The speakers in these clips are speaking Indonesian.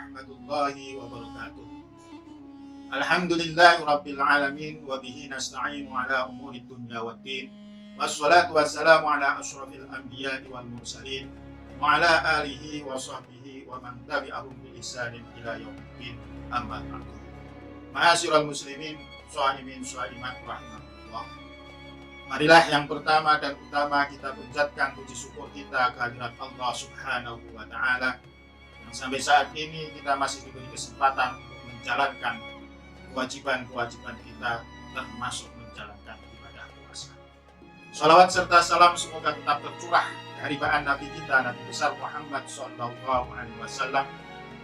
warahmatullahi wabarakatuh. Alhamdulillahirabbil alamin wa bihi nasta'inu ala umuri dunya waddin. Wassalatu wassalamu ala asyrafil anbiya'i wal mursalin wa ala alihi wa sahbihi wa man tabi'ahum bi ihsanin ila yaumiddin. Amma ba'du. Ma'asyiral muslimin, shaimin shaimat rahimakumullah. Marilah yang pertama dan utama kita panjatkan puji syukur kita kehadirat Allah Subhanahu wa taala yang sampai saat ini kita masih diberi kesempatan untuk menjalankan kewajiban-kewajiban kita, termasuk menjalankan ibadah puasa. Salawat serta salam semoga tetap tercurah dari bahan Nabi kita, Nabi besar Muhammad Sallallahu Alaihi Wasallam,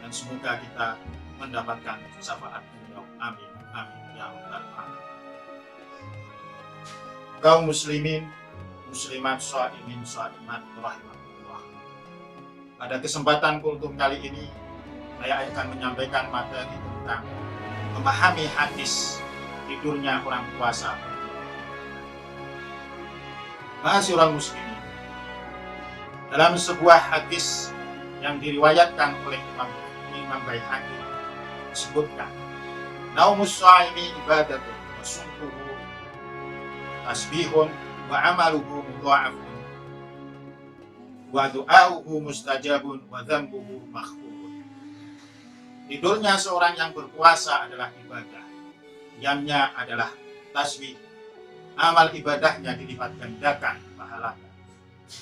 dan semoga kita mendapatkan syafaat beliau. Amin, amin ya rabbal alamin. Kaum muslimin, muslimat, shaimin, shaimat rahimakumullah. Pada kesempatan kultum kali ini saya akan menyampaikan materi tentang memahami hadis tidurnya orang puasa. Ma'asyiral muslimin, dalam sebuah hadis yang diriwayatkan oleh Imam Baihaqi disebutkan, naumus shaimi ibadatun wa sumtuhu tasbihun wa amaluhu mudha'afun wa du'auhu mustajabun wa dzambuhu maghfurun. Tidurnya seorang yang berpuasa adalah ibadah, diamnya adalah tasbih, amal ibadahnya dilipat gandakan pahalanya,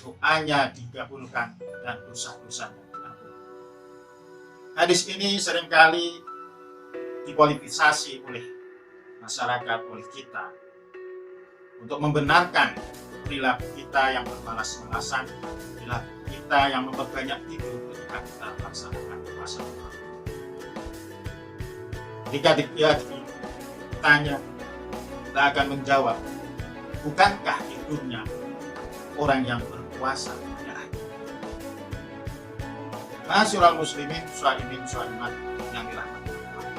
doanya dikabulkan dan dosa-dosanya diampuni. Hadis ini seringkali dipolitisasi oleh masyarakat, oleh kita, untuk membenarkan perilaku kita yang bermalas-malasan, perilaku kita yang memperbanyak tidur ketika kita melaksanakan puasa. Jika ditanya, kita akan menjawab, bukankah tidurnya orang yang berpuasa adalah ma'asyiral muslimin, shaimin, shaimat yang dirahmati Allah.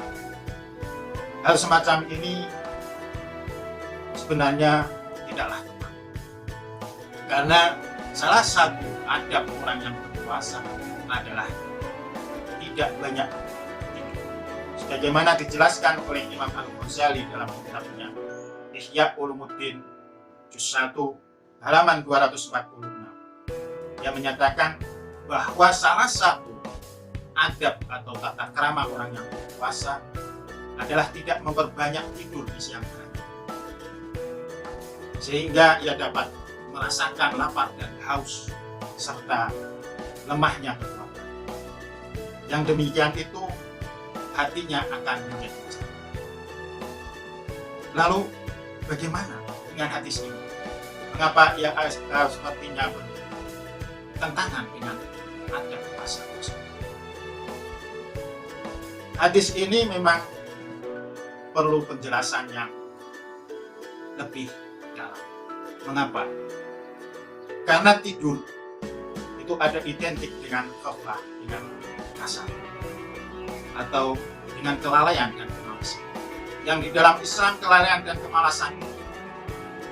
Hal semacam ini sebenarnya tidaklah tepat, karena salah satu adab orang yang berpuasa adalah tidak banyak tidur, sebagaimana dijelaskan oleh Imam Al-Ghazali dalam kitabnya Ihya Ulumuddin juz 1 halaman 246. Dia menyatakan bahwa salah satu adab atau tata krama orang yang berpuasa adalah tidak memperbanyak tidur di siang hari, sehingga ia dapat merasakan lapar dan haus serta lemahnya kekuatan. Yang demikian itu hatinya akan menjadi capek. Lalu bagaimana dengan hadis ini? Mengapa ia sepertinya bertentangan dengan adab puasa tersebut? Hadis ini memang perlu penjelasan yang lebih dalam. Mengapa? Karena tidur itu ada identik dengan ghaflah, dengan kasar, atau dengan kelalaian dan kemalasan. Yang di dalam Islam kelalaian dan kemalasan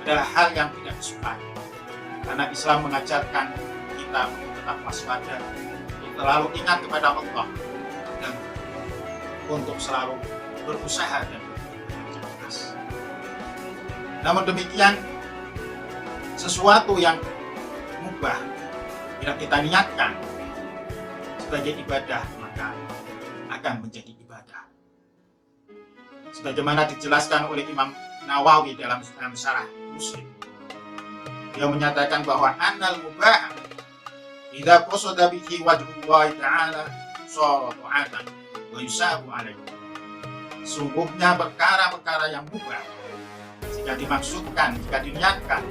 adalah hal yang tidak disukai, karena Islam mengajarkan kita untuk tetap waspada, untuk selalu ingat kepada Allah, dan untuk selalu berusaha dan bekerja keras. Namun demikian, sesuatu yang mubah bila kita niatkan sebagai ibadah, maka akan menjadi ibadah. Sebagaimana dijelaskan oleh Imam Nawawi dalam Syarah Muslim, dia menyatakan bahwa annal mubah idza qasada bihi wajhullah ta'ala shara ta'atan wa yusabu alaihi. Sungguhnya perkara-perkara yang mubah, jika dimaksudkan, jika diniatkan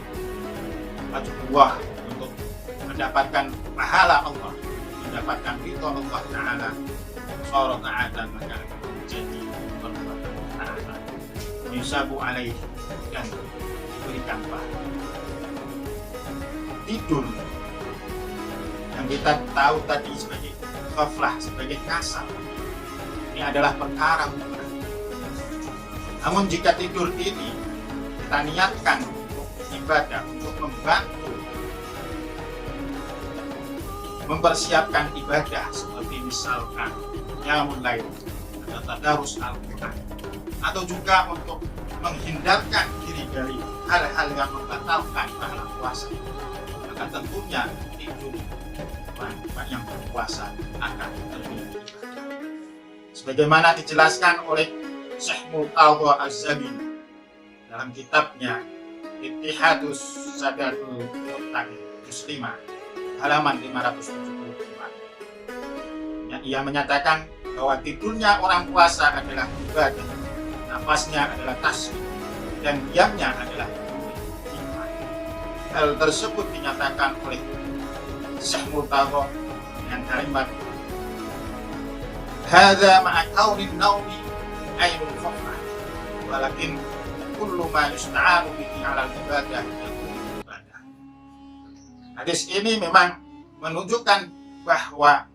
wajhullah untuk mendapatkan pahala Allah, mendapatkan ridha Allah Ta'ala, shara ta'atan, maka menjadi perbuatan taat, yusabu alaihi, dan diberikan pahala. Tidur yang kita tahu tadi sebagai ghaflah, sebagai kasar, ini adalah perkara mubah. Namun jika tidur ini kita niatkan untuk ibadah, untuk membantu mempersiapkan ibadah seperti misalkan qiyamul lail, tadarus Al-Quran, atau juga untuk menghindarkan diri dari hal-hal yang membatalkan pahala puasa, maka tentunya tidur orang yang berpuasa akan lebih ibadah. Sebagaimana dijelaskan oleh Syekh Murtadha Az-Zabini dalam kitabnya Ittihadus Sadatul Muttaqin juz 5 halaman 574. Ia menyatakan bahwa tidurnya orang puasa adalah ibadah, nafasnya adalah tasbih, dan diamnya adalah hikmah. Hal tersebut dinyatakan oleh Syekh Murtadha dengan kalimat hadza ma'a kaunin naumi ainul khofrah walakin kullu ma yusta'anu bihi 'alal ibadah ibadah. Hadis ini memang menunjukkan bahwa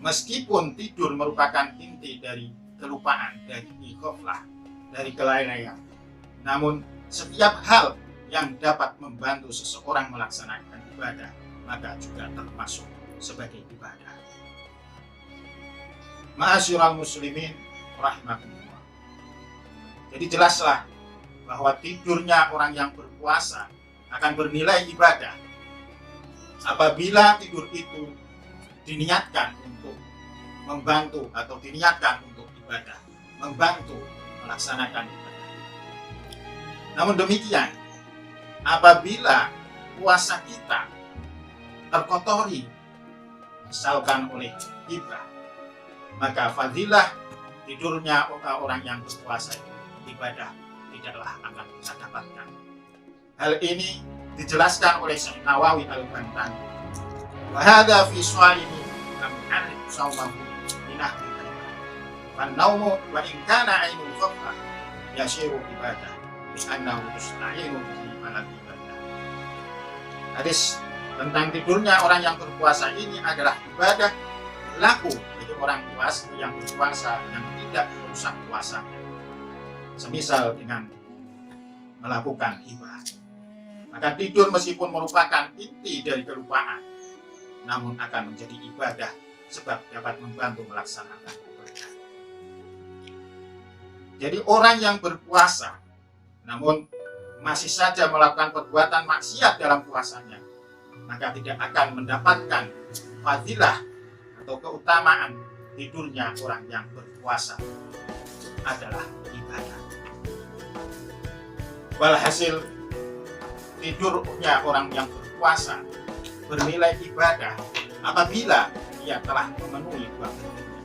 meskipun tidur merupakan inti dari kelupaan, dari ghaflah, dari kelalaian, namun setiap hal yang dapat membantu seseorang melaksanakan ibadah maka juga termasuk sebagai ibadah. Ma'asyiral muslimin rahimakumullah. Jadi jelaslah bahwa tidurnya orang yang berpuasa akan bernilai ibadah apabila tidur itu diniatkan untuk membantu atau diniatkan untuk ibadah, membantu melaksanakan ibadah. Namun demikian, apabila puasa kita terkotori misalkan oleh gibah, maka fadilah tidurnya orang yang berpuasa ibadah tidaklah akan bisa dapatkan. Hal ini dijelaskan oleh Syekh Nawawi Al-Bantani. Wa hadza fi su'alini lam yu'arrif sawmahu minah fan-nawmu wa in kana 'ainul khaffa yasiru ibadah bi annahu yusta'inu bihi 'ala ibadah. Hadis tentang tidurnya orang yang berpuasa ini adalah ibadah berlaku bagi orang puasa yang berpuasa yang tidak merusak puasanya, semisal dengan melakukan ibadah. Maka tidur meskipun merupakan inti dari kelupaan, namun akan menjadi ibadah sebab dapat membantu melaksanakan ibadah. Jadi orang yang berpuasa namun masih saja melakukan perbuatan maksiat dalam puasanya, maka tidak akan mendapatkan fadilah atau keutamaan tidurnya orang yang berpuasa adalah ibadah. Walhasil tidurnya orang yang berpuasa bernilai ibadah apabila ia telah memenuhi dua kriteria,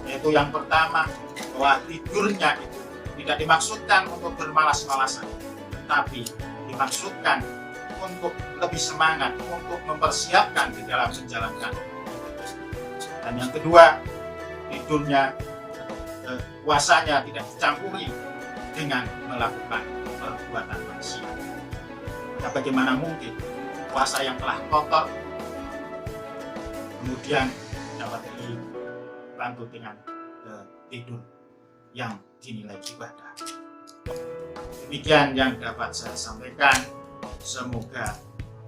yaitu yang pertama bahwa tidurnya itu tidak dimaksudkan untuk bermalas-malasan, tetapi dimaksudkan untuk lebih semangat, untuk mempersiapkan di dalam menjalankan. Dan yang kedua, tidurnya puasanya tidak dicampuri dengan melakukan perbuatan maksiat. Nah, bagaimana mungkin puasa yang telah kotor kemudian dapat dibantu dengan tidur yang dinilai ibadah. Demikian yang dapat saya sampaikan. Semoga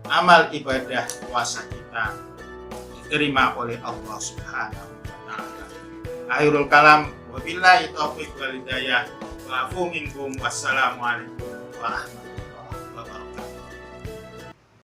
amal ibadah puasa kita diterima oleh Allah Subhanahu wa Ta'ala. Akhirul kalam, wabillahi taufiq wal hidayah. Wa'afu minkum, wassalamualaikum warahmatullahi wabarakatuh.